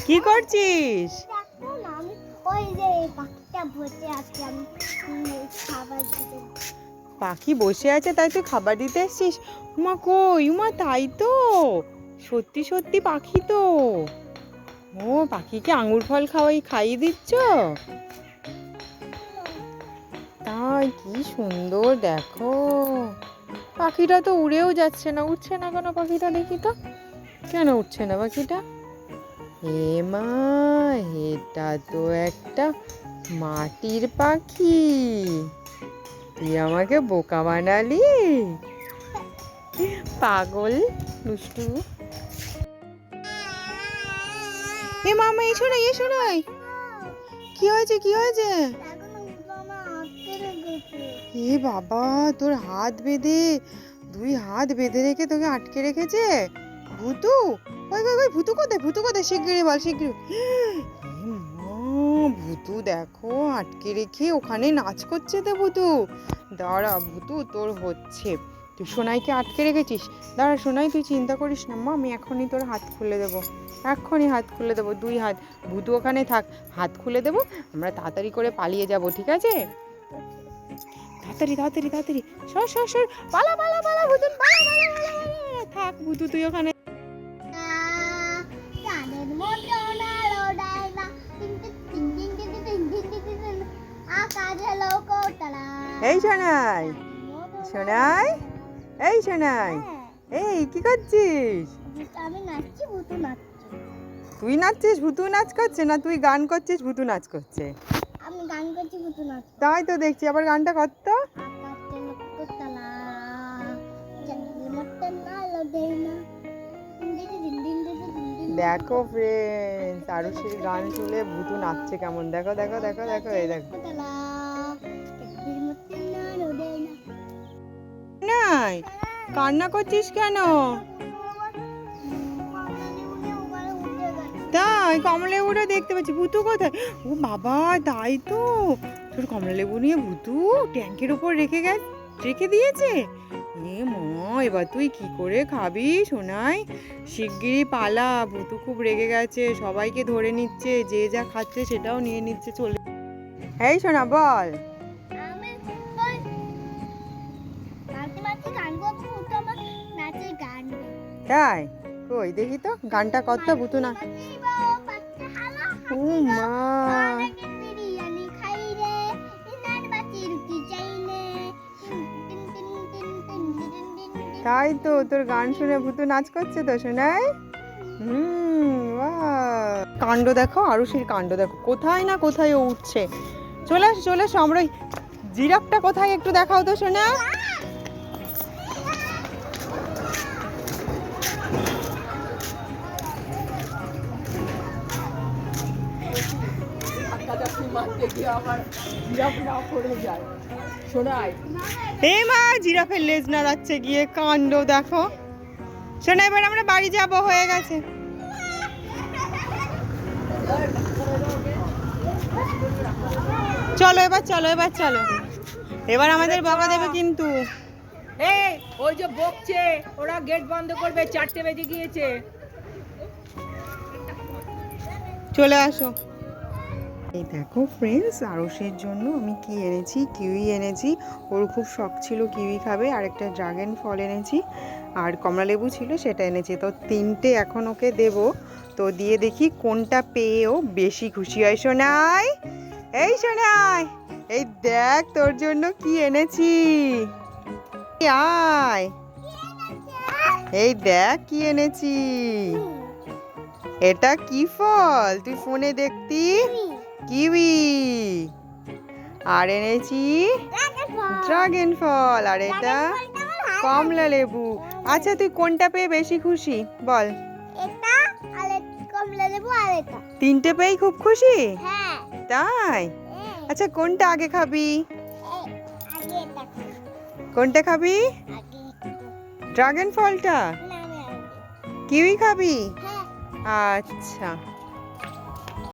কি করছিস? পাখি বসে আছে তাই তুই খাবার দিতে এসছিস? উমা কই, উমা তাই তো, সত্যি সত্যি পাখি তো। ও, পাখিকে আঙুর ফল খাইয়ে দিচ্ছ? তাই, কি সুন্দর দেখো। পাখিটা তো উড়েও যাচ্ছে না, উঠছে না কেন পাখিটা? দেখি তো, কেন উঠছে না পাখিটা? এ মা, এটা তো একটা মাটির পাখি। তুই আমাকে বোকা বানালি, পাগল দুষ্টু। এ মামা, এসো না, এসো না। কি হয়েছে, কি হয়েছে? এ বাবা, তোর হাত বেঁধে, দুই হাত বেঁধে রেখে তোকে আটকে রেখেছে ভূতু। ওই ওই ওই, ভূতু কোথায়, ভূতু কোথায়? শিগগিরি বল, শিগগিরি। ভূতু দেখো, আটকে রেখে ওখানে নাচ করছে তো ভূতু। দাঁড়া ভূতু, তোর হচ্ছে। তুই সোনাইকে আটকে রেখেছিস। দাঁড়া সোনাই, তুই চিন্তা করিস না মা, আমি এখনই তোর হাত খুলে দেবো, এক্ষুনি হাত খুলে দেবো, দুই হাত। ভূতু ওখানে থাক, হাত খুলে দেবো, আমরা তাড়াতাড়ি করে পালিয়ে যাব, ঠিক আছে? তাড়াতাড়ি তাড়াতাড়ি তাড়াতাড়ি, সর সর সর, পালা পালা পালা ভূতু, পালা পালা পালা। থাক ভূতু তুই ওখানে। এই সোনাই, সোনাই, এই সোনাই, এই কি করছিস? আমি নাচছি, ভূতু নাচছে। তুই নাচছিস, ভূতু নাচ করছে? না তুই গান করছিস, ভূতু নাচ করছে? আমি গান করছি, ভূতু নাচছে। তাই তো দেখছি, আবার গানটা কর তো। দেখো ফ্রেন্ডস, আরুষির গান শুনে ভূতু নাচছে কেমন, দেখো দেখো দেখো দেখো, এই দেখো। নাই, কান্না করছিস কেন? তাই, কমলালেবুটা দেখতে পাচ্ছি, ভূতু কোথায়? ও বাবা, তাই তো, তোর কমলালেবু নিয়ে ভূতু ট্যাঙ্কের উপর রেখে দিয়েছে। এ মা, এবার তুই কি করে খাবি সোনাই? শিগগিরই পালা, ভূতু খুব রেগে গেছে, সবাইকে ধরে নিচ্ছে, যে যা খাচ্ছে সেটাও নিয়ে নিচ্ছে, চলে। এই সোনা বল। তাই, কই দেখি তো, গানটা কত ভূতু না। ও মা, তাই তো, তোর গান শুনে ভূতু নাচ করছে তো সোনাই। বাহ, কাণ্ড দেখো, আরুষির কাণ্ড দেখো, কোথায় না কোথায় ও উঠছে। চলে আসো চলে আসো, আমরা জিরাফটা কোথায় একটু দেখাও তো সোনা। এই মা, জিরাফের লেজ নাড়াচ্ছে গিয়ে, কাণ্ড দেখো। শোনা, এবার আমরা বাড়ি যাব, হয়ে গেছে। চলো এবার, চলো এবার, চলো এবার, আমাদের বকা দেবে কিন্তু। এই, ওই যে বকছে, ওরা গেট বন্ধ করবে, 4টে বেজে গিয়েছে। চলে আসো। এই দেখো ফ্রেন্ডস, আরুষের জন্য আমি কি এনেছি, কিউই এনেছি। ওর খুব শখ ছিল কিউই খাবে, আর একটা ড্রাগন ফল এনেছি, আর কমলালেবু ছিল সেটা এনেছি। তো 3টে এখন ওকে দেব, তো দিয়ে দেখি কোনটা পেয়ে ও বেশি খুশি হয়। সোনাই, এই সোনাই, এই দেখ তোর জন্য কি এনেছি, আয়, এই দেখ কি এনেছি। এটা কি ফল তুই ফোনে দেখতি? কিউই। আর এনেছি ড্রাগন ফল, আর এটা কমলা লেবু। আচ্ছা, তুই কোনটা পেয়ে বেশি খুশি বল? এটা আর কমলা লেবু আর এটা। 3টে পেয়েই খুব খুশি? হ্যাঁ। তাই? আচ্ছা, কোনটা আগে খাবি? আগে এটা। কোনটা খাবি? আগে ড্রাগন ফলটা? না, আমি আগে। কিউই খাবি? হ্যাঁ। আচ্ছা।